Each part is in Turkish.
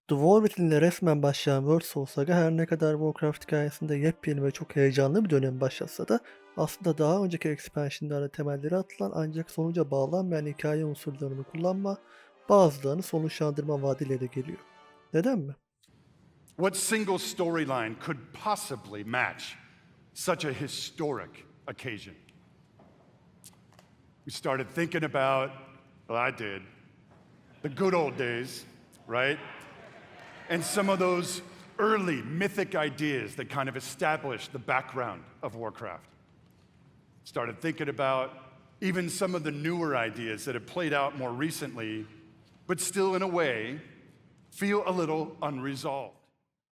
The War Within ile resmen başlayan World Soul Saga her ne kadar Warcraft hikayesinde yepyeni ve çok heyecanlı bir dönem başlatsa da aslında daha önceki expansion'larda temelleri atılan ancak sonuca bağlanmayan hikaye unsurlarını kullanma, bazılarını sonuçlandırma vaadiyle geliyor. Neden mi? What single storyline could possibly match such a historic occasion? We started thinking about, well, I did, the good old days, right? And some of those early mythic ideas that kind of established the background of Warcraft. Started thinking about even some of the newer ideas that have played out more recently, but still in a way feel a little unresolved.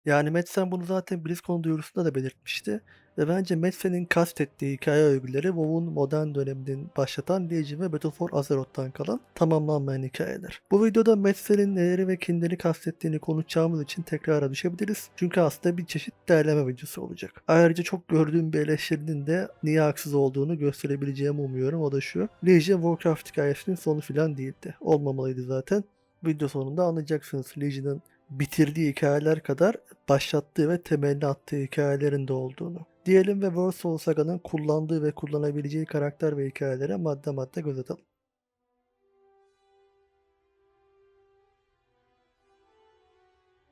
Yani Metzen bunu zaten BlizzCon duyurusunda da belirtmişti ve bence Metzen'in kastettiği hikaye öyküleri WoW'un modern döneminin başlatan Legion ve Battle for Azeroth'tan kalan tamamlanmayan hikayeler. Bu videoda Metzen'in neleri ve kimleri kastettiğini konuşacağımız için tekrara düşebiliriz. Çünkü aslında bir çeşit değerleme videosu olacak. Ayrıca çok gördüğüm bir eleştirinin de niye haksız olduğunu gösterebileceğimi umuyorum. O da şu: Legion Warcraft hikayesinin sonu filan değildi. Olmamalıydı zaten. Video sonunda anlayacaksınız Legion'ın bitirdiği hikayeler kadar başlattığı ve temelini attığı hikayelerin de olduğunu. Diyelim ve World Soul Saga'nın kullandığı ve kullanabileceği karakter ve hikayelere madde madde göz atalım.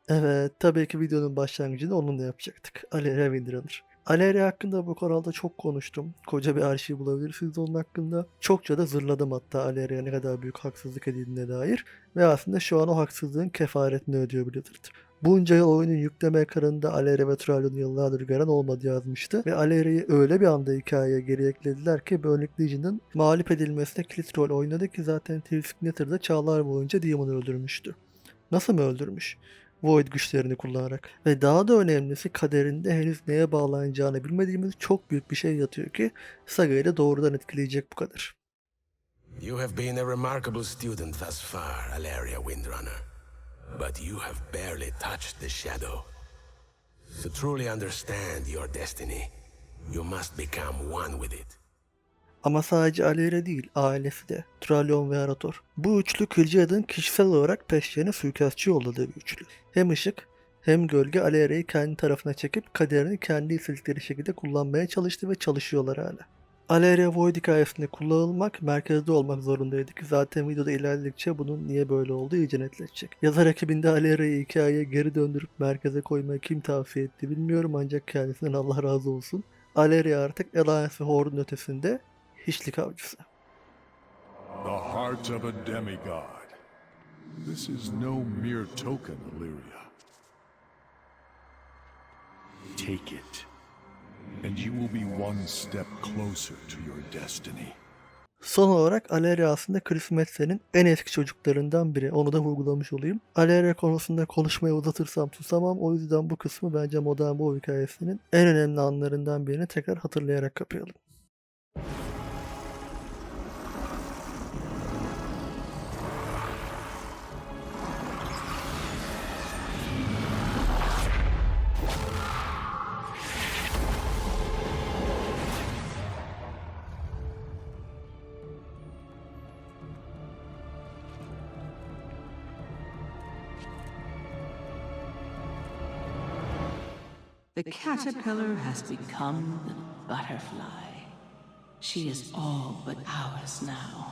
Evet, tabii ki videonun başlangıcını onunla yapacaktık. Alleria Windrunner. Alleria hakkında bu kanalda çok konuştum. Koca bir arşiv bulabilirsiniz onun hakkında. Çokça da zırladım hatta Alleria'ya ne kadar büyük haksızlık edildiğine dair. Ve aslında şu an o haksızlığın kefaretini ödüyor Blizzard. Bunca yıl oyunun yükleme ekranında Alleria ve Thrallion'u yıllardır gören olmadı yazmıştı. Ve Alleria'yı öyle bir anda hikayeye geri eklediler ki Burning Legion'ın mağlup edilmesine kilit rol oynadı ki zaten T-Signature'da çağlar boyunca Demon'u öldürmüştü. Nasıl mı öldürmüş? Void güçlerini kullanarak. Ve daha da önemlisi kaderinde henüz neye bağlanacağını bilmediğimiz çok büyük bir şey yatıyor ki Saga'yı da doğrudan etkileyecek bu kadar. You have been a remarkable student thus far, Alleria Windrunner. But you have barely touched the shadow. To truly understand your destiny, you must become one with it. Ama sadece Alleria değil, ailesi de, Thralion ve Arator. Bu üçlü Killjoy'un kişisel olarak peşlerine suikastçı yolladığı bir üçlü. Hem ışık hem gölge Alleria'yı kendi tarafına çekip kaderini kendi istedikleri şekilde kullanmaya çalıştı ve çalışıyorlar hala. Alleria Void hikayesinde kullanılmak, merkezde olmak zorundaydı ki zaten videoda ilerledikçe bunun niye böyle olduğu iyice netleşecek. Yazar ekibinde Alleria'yı hikayeye geri döndürüp merkeze koymayı kim tavsiye etti bilmiyorum ancak kendisinden Allah razı olsun. Alleria artık Alliance ve Horde'un ötesinde hiçlik avcısı. The heart of a demigod. This is no mere token, Illyria. Take it, and you will be one step closer to your destiny. Son olarak Alleria aslında Chris Metzen'in en eski çocuklarından biri. Onu da vurgulamış olayım. Alleria konusunda konuşmayı uzatırsam susamam. O yüzden bu kısmı bence Modern WoW hikayesinin en önemli anlarından birini tekrar hatırlayarak kapayalım. The caterpillar has become the butterfly. She is all but ours now.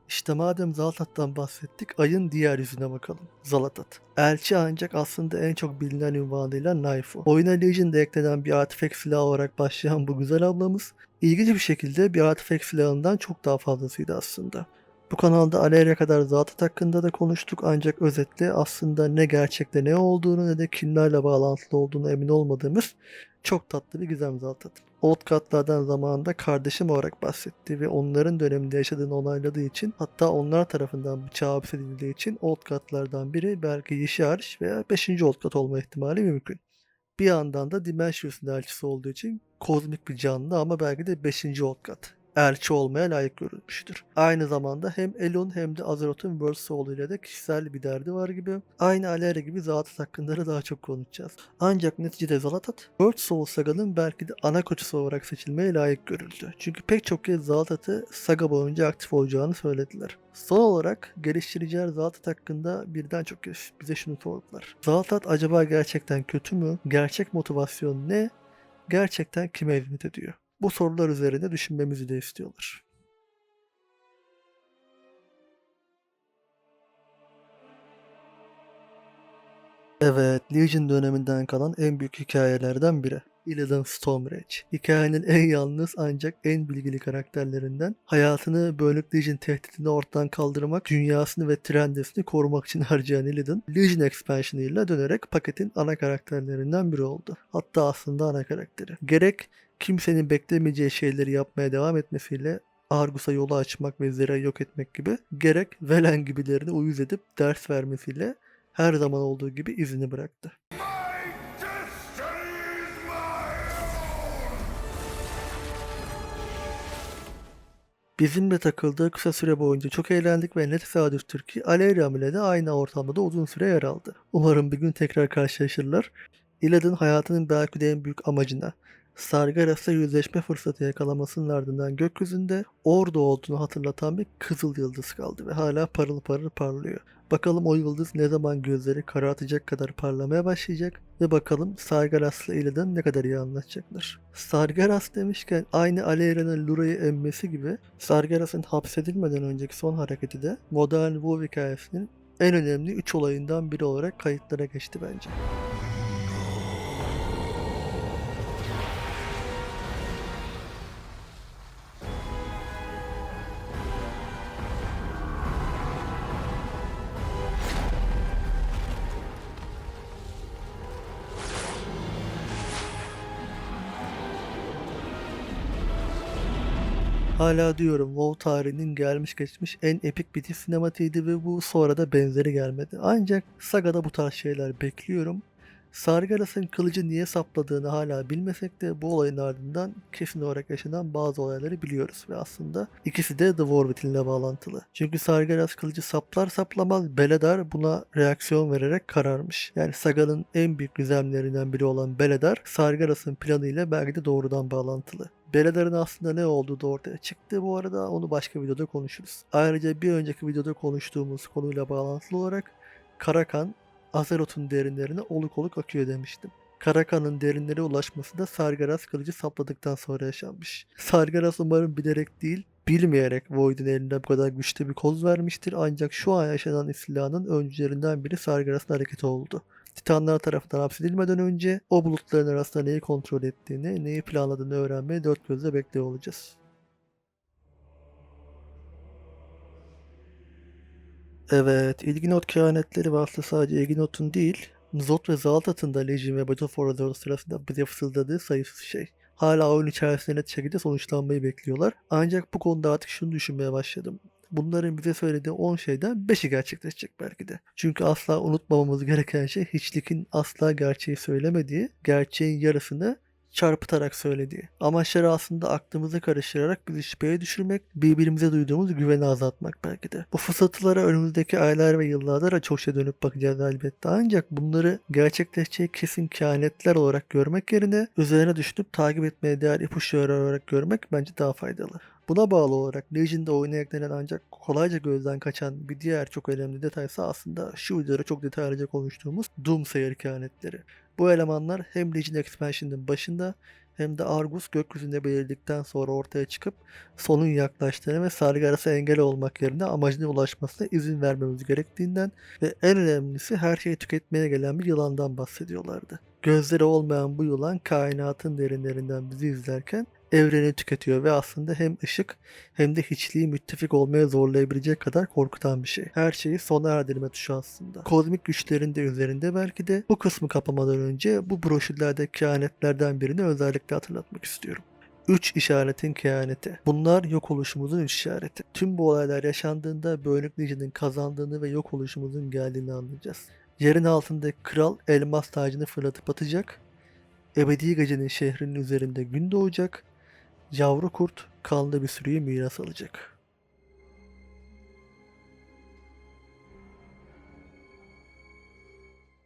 İşte madem Zalatat'tan bahsettik, ayın diğer yüzüne bakalım. Zalatat. Elçi ancak aslında en çok bilinen ünvanıyla Naifu. Oyuna Legion'da eklenen bir artifact silahı olarak başlayan bu güzel ablamız, ilginç bir şekilde bir artifact silahından çok daha fazlasıydı aslında. Bu kanalda Alleria kadar Zalatat hakkında da konuştuk ancak özetle aslında ne gerçekte ne olduğunu ne de kimlerle bağlantılı olduğunu emin olmadığımız çok tatlı bir gizem Zalatat. Old God'lardan zamanında kardeşim olarak bahsetti ve onların döneminde yaşadığını onayladığı için, hatta onlar tarafından bıçağa hapsedildiği için Old God'lardan biri belki Yisharsh veya 5. Old God olma ihtimali mümkün. Bir yandan da Dimensions'un elçisi olduğu için kozmik bir canlı ama belki de 5. Old God. elçi olmaya layık görülmüştür. Aynı zamanda hem Elun hem de Azeroth'un World Soul ile de kişisel bir derdi var gibi. Aynı Alera gibi Zaltat hakkında da daha çok konuşacağız. Ancak neticede Zaltat, World Soul Saga'nın belki de ana koçusu olarak seçilmeye layık görüldü. Çünkü pek çok kez Zaltat'ı Saga boyunca aktif olacağını söylediler. Son olarak geliştiriciler Zaltat hakkında birden çok kez bize şunu sordular. Zaltat acaba gerçekten kötü mü? Gerçek motivasyon ne? Gerçekten kime hizmet ediyor? Bu sorular üzerine düşünmemizi de istiyorlar. Evet, Legion döneminden kalan en büyük hikayelerden biri. Illidan Stormrage. Hikayenin en yalnız ancak en bilgili karakterlerinden, hayatını Bölük Legion tehditini ortadan kaldırmak, dünyasını ve Trendes'ini korumak için harcayan Illidan, Legion Expansion ile dönerek paketin ana karakterlerinden biri oldu. Hatta aslında ana karakteri. Gerek kimsenin beklemeyeceği şeyleri yapmaya devam etmesiyle Argus'a yolu açmak ve Zera'yı yok etmek gibi, gerek Velen gibilerini uyuz edip ders vermesiyle her zaman olduğu gibi izini bıraktı. Bizimle takıldığı kısa süre boyunca çok eğlendik ve ne tesadüftür ki Aleriam ile de aynı ortamda da uzun süre yer aldı. Umarım bir gün tekrar karşılaşırlar. Illidan hayatının belki de en büyük amacına, Sargeras'la yüzleşme fırsatı yakalamasının ardından gökyüzünde orada olduğunu hatırlatan bir kızıl yıldız kaldı ve hala parıl parıl parlıyor. Bakalım o yıldız ne zaman gözleri karartacak kadar parlamaya başlayacak ve bakalım Sargeras'la Illidan ne kadar iyi anlaşacaklar. Sargeras demişken aynı Aleria'nın Lura'yı emmesi gibi Sargeras'ın hapsedilmeden önceki son hareketi de modern WoW hikayesinin en önemli 3 olayından biri olarak kayıtlara geçti bence. Hala diyorum WoW tarihinin gelmiş geçmiş en epik bitiş sinematiğiydi ve bu sonra da benzeri gelmedi. Ancak Saga'da bu tarz şeyler bekliyorum. Sargeras'ın kılıcı niye sapladığını hala bilmesek de bu olayın ardından kesin olarak yaşanan bazı olayları biliyoruz ve aslında ikisi de The War Within ile bağlantılı. Çünkü Sargeras kılıcı saplar saplamaz Beledar buna reaksiyon vererek kararmış. Yani Saga'nın en büyük gizemlerinden biri olan Beledar, Sargeras'ın planıyla belki de doğrudan bağlantılı. Beledar'ın aslında ne olduğu da ortaya çıktı. Bu arada onu başka videoda konuşuruz. Ayrıca bir önceki videoda konuştuğumuz konuyla bağlantılı olarak Karakan, Azeroth'un derinlerine oluk oluk akıyor demiştim. Karakan'ın derinlere ulaşması da Sargeras kılıcı sapladıktan sonra yaşanmış. Sargeras umarım bilerek değil, bilmeyerek Void'in eline bu kadar güçlü bir koz vermiştir. Ancak şu an yaşanan istilanın öncülerinden biri Sargeras'ın hareketi oldu. Titanlar tarafından hapsedilmeden önce o bulutların arasında neyi kontrol ettiğini, neyi planladığını öğrenmeye dört gözle bekliyor olacağız. Evet, İlginot kehanetleri ve aslında sadece İlginot'un değil, Zod ve Zaltat'ın da Legion ve Battle for Azeroth sırasında bize fısıldadığı sayısız şey. Hala oyun içerisinde net şekilde sonuçlanmayı bekliyorlar. Ancak bu konuda artık şunu düşünmeye başladım. Bunların bize söylediği 10 şeyden 5'i gerçekleşecek belki de. Çünkü asla unutmamamız gereken şey hiçlikin asla gerçeği söylemediği, gerçeğin yarısını çarpıtarak söylediği. Amaçları aslında aklımızı karıştırarak bizi şüpheye düşürmek, birbirimize duyduğumuz güveni azaltmak belki de. Bu fısıltılara önümüzdeki aylar ve yıllarda da çok şey dönüp bakacağız elbette. Ancak bunları gerçekleşecek kesin kehanetler olarak görmek yerine üzerine düşünüp takip etmeye değer ipuçları olarak görmek bence daha faydalı. Buna bağlı olarak Legion'da oyuna eklenen ancak kolayca gözden kaçan bir diğer çok önemli detaysa aslında şu videoda çok detaylıca konuştuğumuz Doomsayer kehanetleri. Bu elemanlar hem Legion Expansion'ın başında hem de Argus gökyüzünde belirledikten sonra ortaya çıkıp sonun yaklaştığını ve Sargeras'a engel olmak yerine amacına ulaşmasına izin vermemiz gerektiğinden ve en önemlisi her şeyi tüketmeye gelen bir yılandan bahsediyorlardı. Gözleri olmayan bu yılan kainatın derinlerinden bizi izlerken evreni tüketiyor ve aslında hem ışık hem de hiçliği müttefik olmaya zorlayabilecek kadar korkutan bir şey. Her şeyi sona erdirme tuşu aslında. Kozmik güçlerin de üzerinde belki de bu kısmı kapamadan önce bu broşürlerdeki kehanetlerden birini özellikle hatırlatmak istiyorum. 3 işaretin kehaneti. Bunlar yok oluşumuzun 3 işareti. Tüm bu olaylar yaşandığında Bölük Legion'ın kazandığını ve yok oluşumuzun geldiğini anlayacağız. Yerin altındaki kral elmas tacını fırlatıp atacak. Ebedi gecenin şehrinin üzerinde gün doğacak. Yavru kurt kanlı bir sürüyü miras alacak.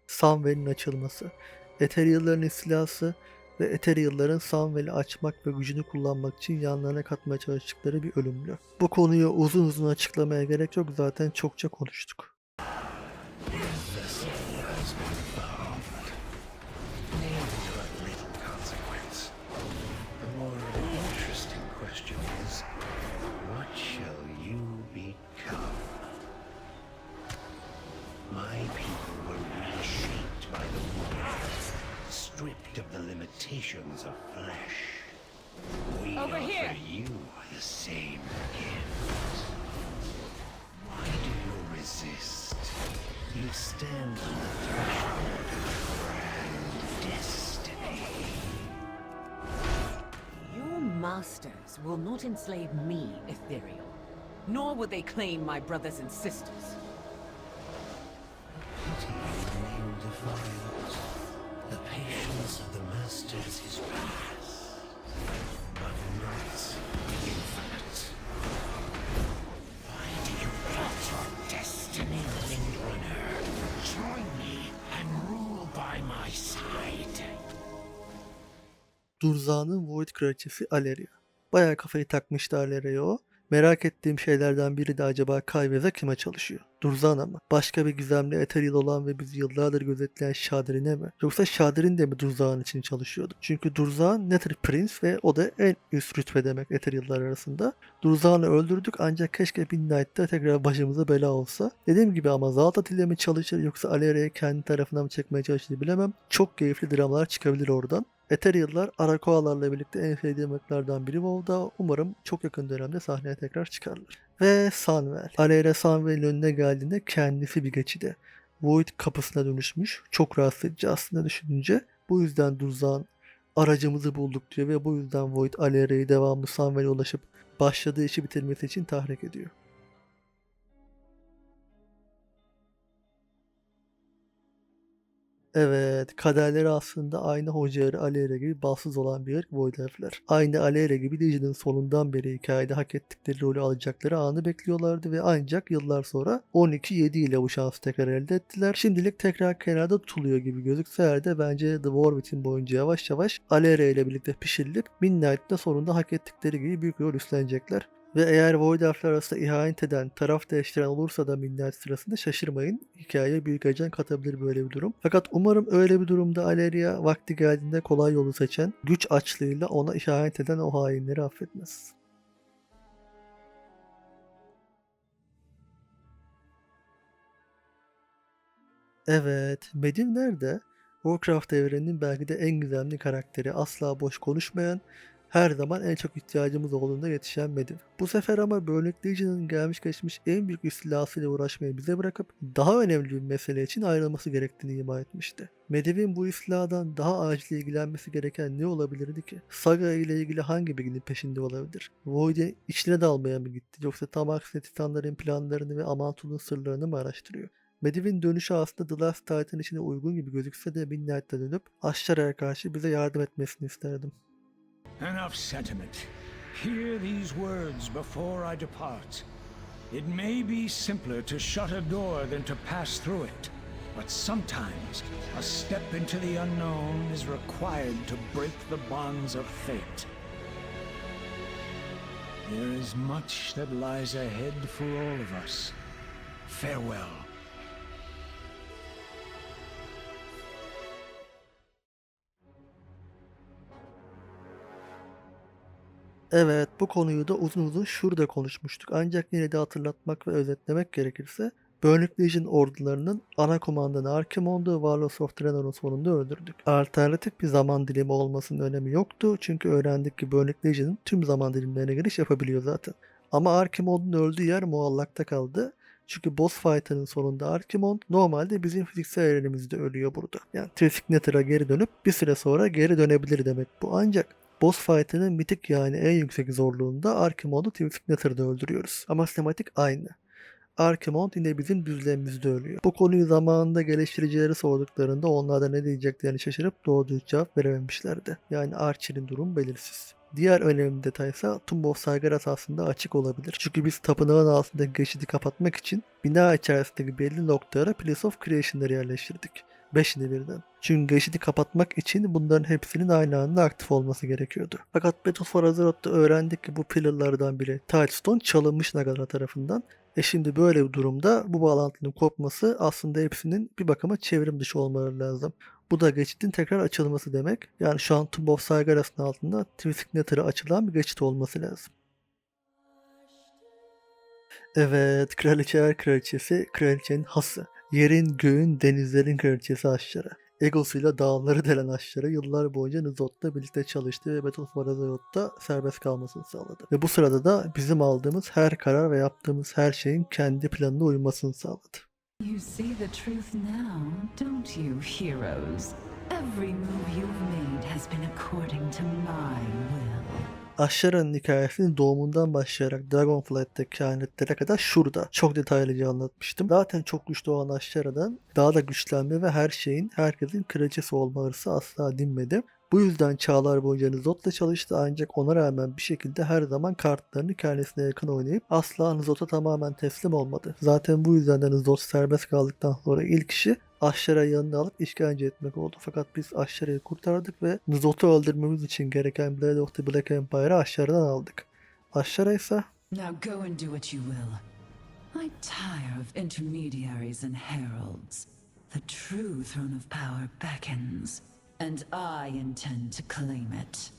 Samwell'in açılması, Ethereal'ların istilası ve Ethereal'ların Samwell'i açmak ve gücünü kullanmak için yanlarına katmaya çalıştıkları bir ölümlü. Bu konuyu uzun uzun açıklamaya gerek yok, zaten çokça konuştuk. Stripped of the limitations of flesh. We Over offer here. you the same gift. Why do you resist? You stand on the threshold of grand destiny. Your masters will not enslave me, Ethereal. Nor will they claim my brothers and sisters. Pity you name defiance. The patience of the masters is past, but not infinite. Why do you plot your destiny, Windrunner? Join me and rule by my side. Durza'nın Void kraliçesi Aleria. Bayağı kafayı takmıştı Aleria'ya o. Merak ettiğim şeylerden biri de acaba Kayveza kime çalışıyor? Durzana mı? Başka bir gizemli Ethereal olan ve bizi yıllardır gözetleyen Shadrin'e mi? Yoksa Shadrin de mi Durza'nın için çalışıyordu? Çünkü Durzan Nether Prince ve o da en üst rütbe demek Ethereal'lar arasında. Durzan'ı öldürdük ancak keşke Midnight'ta tekrar başımıza bela olsa. Dediğim gibi ama Zaltat ile mi çalışır yoksa Aleria'yı kendi tarafına mı çekmeye çalışır bilemem. Çok keyifli dramalar çıkabilir oradan. Ethereal'lar Arakoalarla birlikte en sevdiğim ırklardan biri WoW'da. Umarım çok yakın dönemde sahneye tekrar çıkarlar. Ve Sunwell. Aleria Sunwell'in önüne geldiğinde kendisi bir geçide. Void kapısına dönüşmüş. Çok rahatsız edici aslında düşününce. Bu yüzden Durzan aracımızı bulduk diyor ve bu yüzden Void Aleria'yı devamlı Sunwell'e ulaşıp başladığı işi bitirmesi için tahrik ediyor. Evet, kaderleri aslında aynı Hocaeri Aleria gibi bahtsız olan bir ırk Void Elf'ler. Aynı Aleria gibi Legion'ın sonundan beri hikayede hak ettikleri rolü alacakları anı bekliyorlardı ve ancak yıllar sonra 12-7 ile bu şansı tekrar elde ettiler. Şimdilik tekrar kenarda tutuluyor gibi gözükse de bence The War Within boyunca yavaş yavaş Aleria ile birlikte pişirilip Midnight'ta sonunda hak ettikleri gibi büyük rol üstlenecekler. Ve eğer Void Elf'ler arasında ihanet eden, taraf değiştiren olursa da Midnight sırasında şaşırmayın. Hikayeye büyük ajan katabilir böyle bir durum. Fakat umarım öyle bir durumda Aleria vakti geldiğinde kolay yolu seçen, güç açlığıyla ona ihanet eden o hainleri affetmez. Evet, Medivh nerede? Warcraft evreninin belki de en gizemli karakteri, asla boş konuşmayan, her zaman en çok ihtiyacımız olduğunda yetişen Medivh. Bu sefer ama Burning Legion'ın gelmiş geçmiş en büyük istilasıyla uğraşmayı bize bırakıp daha önemli bir mesele için ayrılması gerektiğini ima etmişti. Medivh'in bu istiladan daha acil ilgilenmesi gereken ne olabilirdi ki? Saga ile ilgili hangi bilginin peşinde olabilir? Void'e içine dalmaya mı gitti yoksa tam aksine Titanların planlarını ve Amantu'nun sırlarını mı araştırıyor? Medivh'in dönüşü aslında The Last Titan içine uygun gibi gözükse de Midnight'ta dönüp Ashtara'ya karşı bize yardım etmesini isterdim. Enough sentiment. Hear these words before I depart. It may be simpler to shut a door than to pass through it, but sometimes a step into the unknown is required to break the bonds of fate. There is much that lies ahead for all of us. Farewell. Evet, bu konuyu da uzun uzun şurada konuşmuştuk. Ancak yine de hatırlatmak ve özetlemek gerekirse Burning Legion ordularının ana komandanı Archimonde'u Warlords of Draenor'un sonunda öldürdük. Alternatif bir zaman dilimi olmasının önemi yoktu. Çünkü öğrendik ki Burning Legion'ın tüm zaman dilimlerine giriş yapabiliyor zaten. Ama Archimonde'un öldüğü yer muallakta kaldı. Çünkü boss fight'ının sonunda Archimonde normalde bizim fiziksel evrenimizde ölüyor burada. Yani Traffic Nether'a geri dönüp bir süre sonra geri dönebilir demek bu. Ancak boss fight'ının mitik yani en yüksek zorluğunda Archimonde'u Traffic Nether'da öldürüyoruz. Ama tematik aynı. Archimonde yine bizim düzlemimizde ölüyor. Bu konuyu zamanında geliştiricileri sorduklarında onlar da ne diyeceklerini şaşırıp doğru düz cevap verememişlerdi. Yani Archer'in durum belirsiz. Diğer önemli detaysa Tomb of Sargeras aslında açık olabilir. Çünkü biz tapınağın altındaki geçidi kapatmak için bina içerisindeki belli noktalara Place of Creation'ları yerleştirdik. 5'ini birden. Çünkü geçidi kapatmak için bunların hepsinin aynı anda aktif olması gerekiyordu. Fakat Battle for Azeroth'ta öğrendik ki bu pillarlardan biri Touchstone çalınmış Nagalar tarafından. Şimdi böyle bir durumda bu bağlantının kopması aslında hepsinin bir bakıma çevrim dışı olmaları lazım. Bu da geçitin tekrar açılması demek. Yani şu an Tomb of Sargeras'ın altında Twisted Nether'a açılan bir geçit olması lazım. Evet, kraliçeler kraliçesi, kraliçenin hası. Yerin, göğün, denizlerin kraliçesi Ashara. Egosuyla dağları delen Ashara yıllar boyunca Nuzot'la birlikte çalıştı ve Battle for Azeroth'ta serbest kalmasını sağladı. Ve bu sırada da bizim aldığımız her karar ve yaptığımız her şeyin kendi planına uymasını sağladı. You see the truth now, don't you, heroes? Every move you've made has been according to my will. Ashara'nın hikayesini doğumundan başlayarak Dragonflight'taki kehanetlere kadar şurada çok detaylıca anlatmıştım. Zaten çok güçlü olan Ashara'dan daha da güçlenme ve her şeyin, herkesin kraliçesi olma hırsı asla dinmedi. Bu yüzden çağlar boyunca Nuzot'la çalıştı ancak ona rağmen bir şekilde her zaman kartlarını kendisine yakın oynayıp asla Nuzot'a tamamen teslim olmadı. Zaten bu yüzden de Nuzot serbest kaldıktan sonra ilk işi Ashara'yı yanına alıp işkence etmek oldu. Fakat biz Ashara'yı kurtardık ve Nuzot'u öldürmemiz için gereken Blade of the Black Empire'ı Ashara'dan aldık. Ashara ise Now go and do what you will. I tire of intermediaries and heralds. The true throne of power beckons, and I intend to claim it.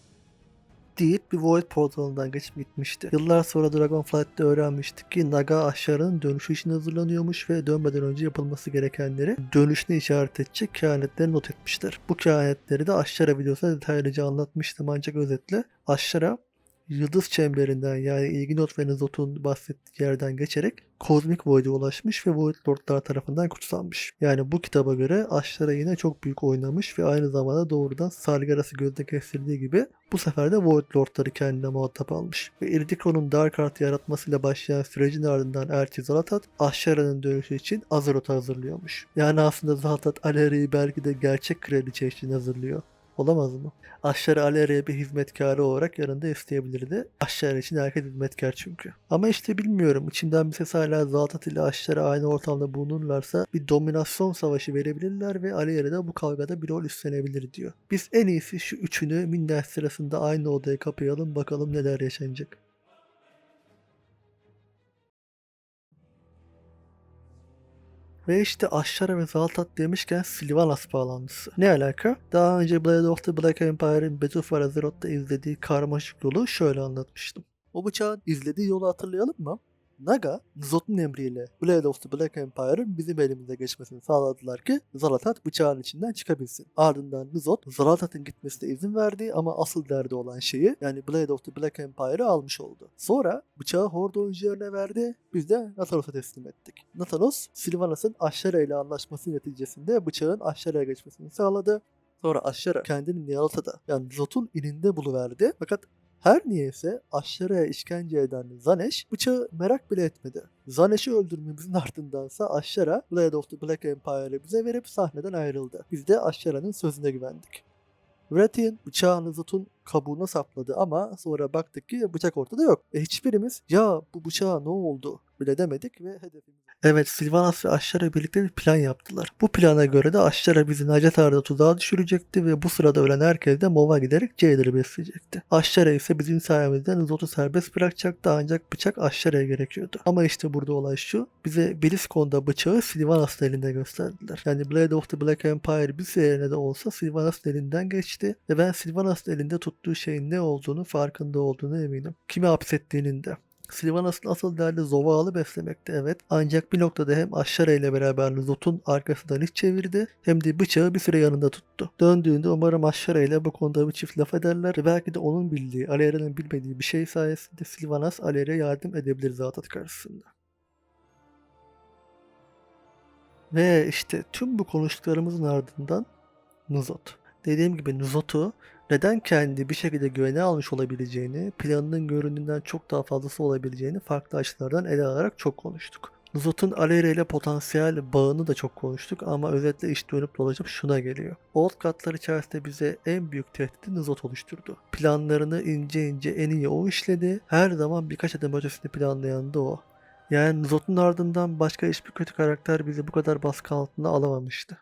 deyip bir Void portalından geçip gitmişti. Yıllar sonra Dragonflight'te öğrenmiştik ki Naga Ashara'nın dönüşü için hazırlanıyormuş ve dönmeden önce yapılması gerekenleri dönüşüne işaret edecek kehanetleri not etmişler. Bu kehanetleri de Ashara videosunda detaylıca anlatmıştım ancak özetle Ashara Yıldız Çemberinden yani Ilginot ve Nuzot'un bahsettiği yerden geçerek Cosmic Void'e ulaşmış ve Void Lordlar tarafından kutsanmış. Yani bu kitaba göre Ashara yine çok büyük oynamış ve aynı zamanda doğrudan Sargeras'ı gözde kestirdiği gibi bu sefer de Void Lordları kendine muhatap almış. Ve Irdikron'un Dark Art yaratmasıyla başlayan sürecin ardından Elçi Zalatat, Ashara'nın dönüşü için Azeroth'u hazırlıyormuş. Yani aslında Zalatat Aleri'yi belki de gerçek kraliçe için hazırlıyor. Olamaz mı? Ashara Aleria'ya bir hizmetkarı olarak yanında isteyebilirdi. Ashara için herkes hizmetkar çünkü. Ama işte bilmiyorum. İçimden bir ses hala Zalatat ile Ashara aynı ortamda bulunurlarsa bir dominasyon savaşı verebilirler ve Aleria da bu kavgada bir rol üstlenebilir diyor. Biz en iyisi şu üçünü Minnet sırasında aynı odaya kapayalım bakalım neler yaşanacak. Ve işte Ashara ve Zaltat demişken Sylvanas bağlantısı. Ne alaka? Daha önce Blade of the Black Empire'in Battle for Azeroth'ta izlediği karmaşık yolu şöyle anlatmıştım. O bıçağın izlediği yolu hatırlayalım mı? Naga, Nuzot'un emriyle Blade of the Black Empire'ın bizim elimize geçmesini sağladılar ki Zalatat bıçağın içinden çıkabilsin. Ardından Nuzot, Zalatat'ın gitmesine izin verdi ama asıl derdi olan şeyi yani Blade of the Black Empire'ı almış oldu. Sonra bıçağı Horde oyuncularına verdi, biz de Nathanos'a teslim ettik. Nathanos, Sylvanas'ın Ashara ile anlaşması neticesinde bıçağın Ashara'ya geçmesini sağladı. Sonra Ashara kendini Nyalta'da yani Nuzot'un ininde buluverdi. Fakat her niyeyse Ashara'ya işkence eden Zanesh bıçağı merak bile etmedi. Zanesh'i öldürmemizin ardındansa Ashara Blade of the Black Empire'ı bize verip sahneden ayrıldı. Biz de Ashara'nın sözüne güvendik. Wrathion bıçağı Nuzot'un kabuğuna sapladı ama sonra baktık ki bıçak ortada yok. Hiçbirimiz ya bu bıçağa ne oldu bile demedik ve hedefimiz... Evet, Sylvanas ve Ashara birlikte bir plan yaptılar. Bu plana göre de Ashara bizi Najatar'da tuzağa düşürecekti ve bu sırada ölen herkes de Mov'a giderek Jailer'ı besleyecekti. Ashara ise bizim sayemizde Nuzot'u serbest bırakacaktı ancak bıçak Ashara'ya gerekiyordu. Ama işte burada olay şu, bize BlizzCon'da bıçağı Sylvanas'ın elinde gösterdiler. Yani Blade of the Black Empire bir süreliğine de olsa Sylvanas'ın elinden geçti ve ben Sylvanas'ın elinde tuttuğu şeyin ne olduğunu farkında olduğunu eminim. Kimi hapsettiğinin de. Sylvanas'ın asıl derdi Zovaal'ı beslemekti evet. Ancak bir noktada hem Ashara ile beraber Nuzot'un arkasından iç çevirdi hem de bıçağı bir süre yanında tuttu. Döndüğünde umarım Ashara ile bu konuda bir çift laf ederler ve belki de onun bildiği, Aleria'nın bilmediği bir şey sayesinde Sylvanas Aleria'ya yardım edebilir Zalatat karşısında. Ve işte tüm bu konuştuklarımızın ardından Nuzot. Dediğim gibi Nuzot'u neden kendi bir şekilde güvene almış olabileceğini, planının göründüğünden çok daha fazlası olabileceğini farklı açılardan ele alarak çok konuştuk. Nuzot'un Alera ile potansiyel bağını da çok konuştuk ama özetle iş dönüp dolaşıp şuna geliyor. Old God'lar içerisinde bize en büyük tehdidi Nuzot oluşturdu. Planlarını ince ince en iyi o işledi. Her zaman birkaç adım ötesini planlayan da o. Yani Nuzot'un ardından başka hiçbir kötü karakter bizi bu kadar baskı altına alamamıştı.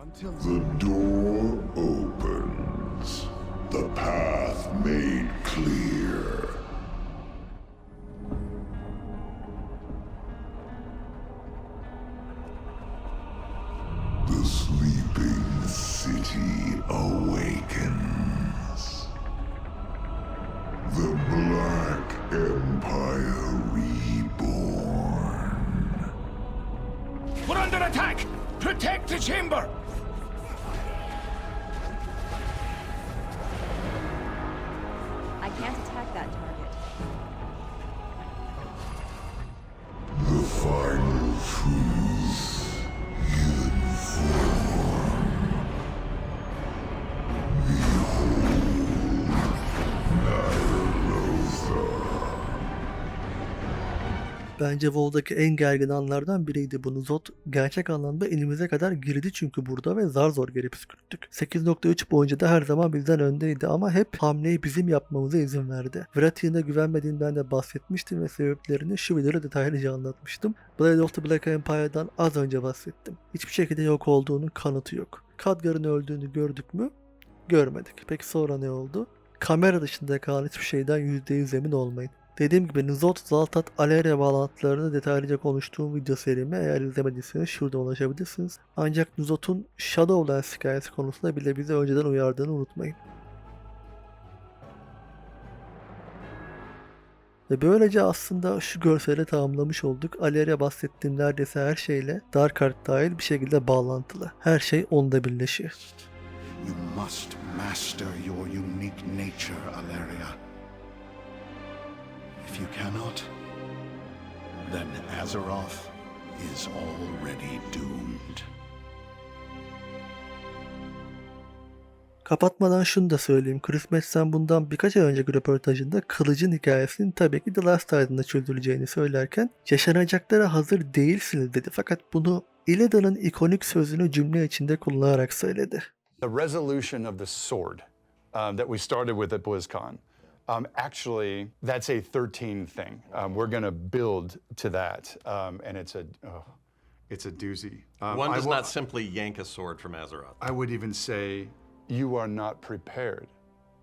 Until The door opens. The path made clear. The sleeping city awakens. The Black Empire reborn. We're under attack! Protect the chamber! I can't attack that target. The final truth hidden form. Behold, Nyarlathotep. Bence WoW'daki en gergin anlardan biriydi bu. Nuzot gerçek anlamda elimize kadar girdi çünkü burada ve zar zor geri püskürttük. 8.3 boyunca da her zaman bizden öndeydi ama hep hamleyi bizim yapmamıza izin verdi. Vratian'a güvenmediğinden de bahsetmiştim ve sebeplerini şu videoda detaylıca anlatmıştım. Blade of the Black Empire'dan az önce bahsettim. Hiçbir şekilde yok olduğunun kanıtı yok. Khadgar'ın öldüğünü gördük mü? Görmedik. Peki sonra ne oldu? Kamera dışında kalan hiçbir şeyden %100 emin olmayın. Dediğim gibi Nuzot, Zaltat, Alera bağlantılarını detaylıca konuştuğum video serime eğer izlemediyseniz şurada ulaşabilirsiniz. Ancak Nuzot'un Shadowlands hikayesi konusunda bile bizi önceden uyardığını unutmayın. Ve böylece aslında şu görseli tamamlamış olduk. Alera bahsettiğim neredeyse her şeyle Darkheart dahil bir şekilde bağlantılı. Her şey onda birleşiyor. You must master your unique nature, Alleria. If you cannot, then Azeroth is already doomed. Kapatmadan şunu da söyleyeyim. Chris Metzen bundan birkaç ay önceki röportajında kılıcın hikayesinin tabii ki The Last Titan'da çözüleceğini söylerken yaşanacaklara hazır değilsiniz dedi. Fakat bunu Illidan'ın ikonik sözünü cümle içinde kullanarak söyledi. the resolution of the sword that we started with at BlizzCon, actually, that's a 13 thing. We're going to build to that, and it's a doozy. One does not simply yank a sword from Azeroth. I would even say you are not prepared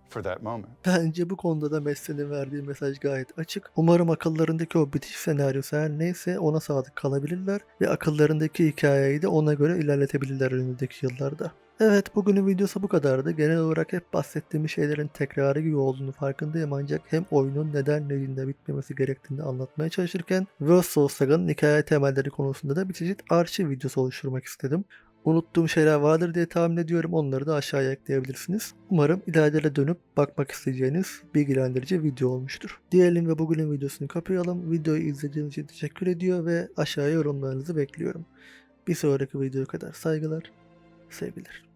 for that moment. Bence bu konuda da Metzen'in verdiği mesaj gayet açık. Umarım akıllarındaki o bitiş senaryosu her neyse ona sadık kalabilirler ve akıllarındaki hikayeyi de ona göre ilerletebilirler önündeki yıllarda. Evet, bugünün videosu bu kadardı. Genel olarak hep bahsettiğim şeylerin tekrarı gibi olduğunu farkındayım ancak hem oyunun neden nedinde bitmemesi gerektiğini anlatmaya çalışırken World Souls Saga'nın hikaye temelleri konusunda da bir çeşit arşiv videosu oluşturmak istedim. Unuttuğum şeyler vardır diye tahmin ediyorum. Onları da aşağıya ekleyebilirsiniz. Umarım ileride dönüp bakmak isteyeceğiniz bilgilendirici video olmuştur. Diyelim ve bugünün videosunu kapayalım. Videoyu izlediğiniz için teşekkür ediyor ve aşağıya yorumlarınızı bekliyorum. Bir sonraki videoya kadar saygılar, sevgiler.